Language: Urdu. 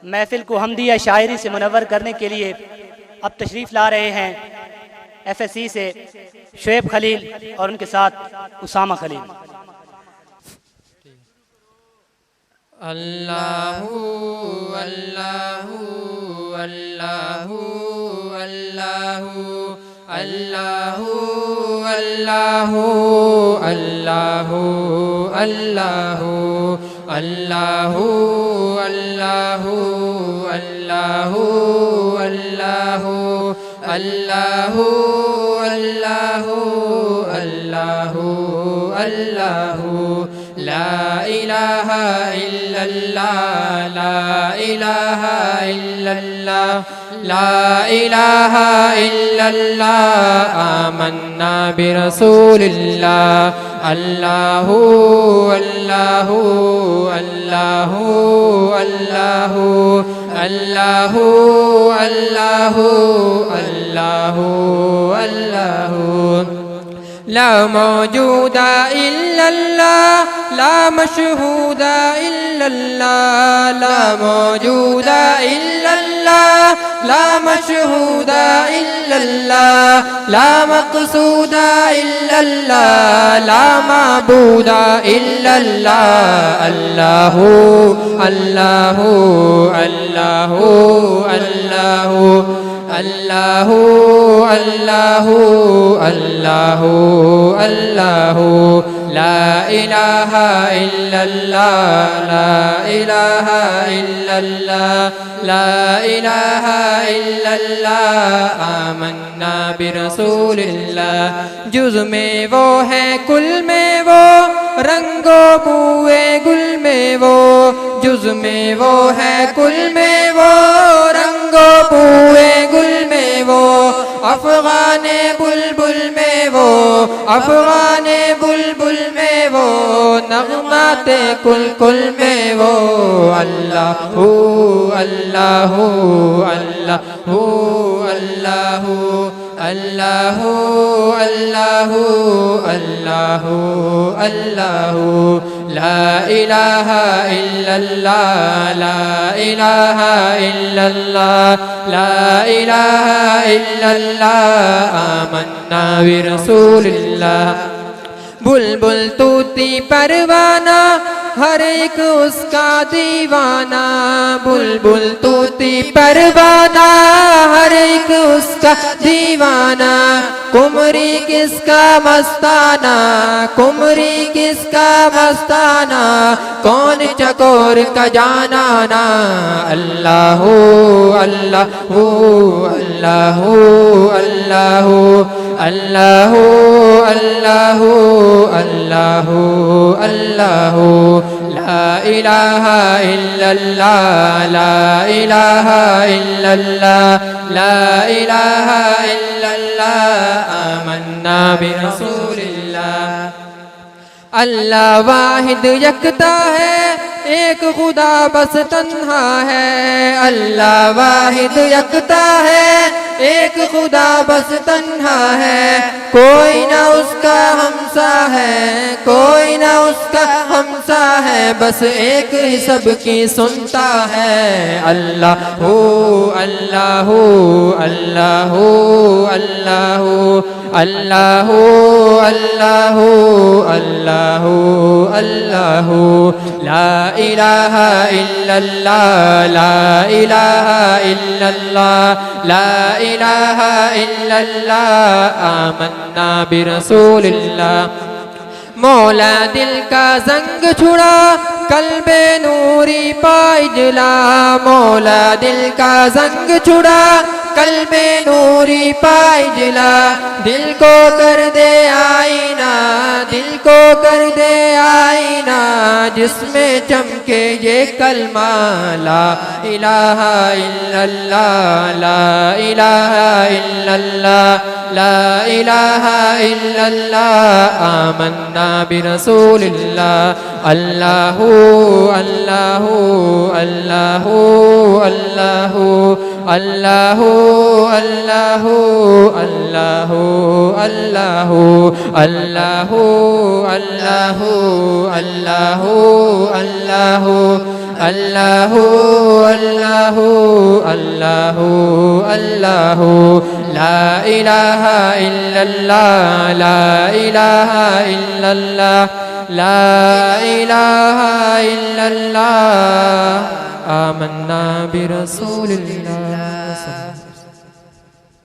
محفل کو حمدیہ شاعری سے منور کرنے کے لیے اب تشریف لا رہے ہیں ایف ایس سی سے شعیب خلیل اور ان کے ساتھ اسامہ خلیل۔ اللہ اللہ اللہ اللہ اللہ اللہ اللہ اللہ اللہ اللہ اللہ اللہ اللہ اللہ اللہ اللہ لا الہ الا اللہ لا الہ الا اللہ لا الہ الا اللہ آمنا برسول اللہ اللہ اللہ اللہ اللہ اللہ اللہ اللہ اللہ لا موجود الا اللہ لا مشہود الا اللہ لا موجود الا اللہ لا مشہود الا اللہ لا مقصود الا اللہ لا معبود الا اللہ اللہ اللہ اللہ اللہ اللہ اللہ اللہ اللہ لا الہ الا اللہ لا الہ الا اللہ لا الہ الا اللہ آمنا برسول اللہ جز میں وہ ہے کل میں وہ رنگ و بوئے گل میں وہ جز میں وہ ہے کل میں وہ رنگ و بوئے گل میں وہ افغان بلبل میں وہ افغان بلبل میں وہ نغمات کل کل میں وہ اللہ اللہ اللہ اللہ اللہ اللہ اللہ اللہ لا الہ الا اللہ لا الہ الا اللہ لا الہ الا اللہ آمنا برسول اللہ بلبل طوطی پروانہ ہر ایک اس کا دیوانہ بلبل طوطی پروانہ ہر ایک اس کا دیوانہ قمری کس کا مستانہ قمری کس کا مستانہ کون چکور کا جانانا اللہ اللہ اللہ اللہ اللہ اللہ اللہ اللہ لا الہ الا اللہ لا الہ الا اللہ لا الہ الا اللہ آمنا برسول اللہ اللہ واحد یکتا ہے ایک خدا بس تنہا ہے اللہ واحد یکتا ہے ایک خدا بس تنہا ہے کوئی نہ اس کا ہمسا ہے کوئی نہ اس کا ہمسا ہے بس ایک ہی سب کی سنتا ہے اللہ اللہ اللہ اللہ اللہ اللہ اللہ اللہ لا الہ الا اللہ لا الہ الا اللہ لا الہ الا اللہ آمنا برسول اللہ مولا دل کا زنگ چھڑا قلب نوری پائی جلا مولا دل کا زنگ چھڑا قلب نوری پائی جلا دل کو کر دے آئینہ دل کو کر دے آئینہ جس میں چمکے یہ کلمہ لا الہ الا اللہ لا الہ الا اللہ لا الہ الا اللہ آمنا برسول اللہ اللہ اللہ اللہ الله الله الله الله الله الله الله الله الله الله الله الله الله لا إله إلا الله لا إله إلا الله لا إله إلا الله آمنا برسول الله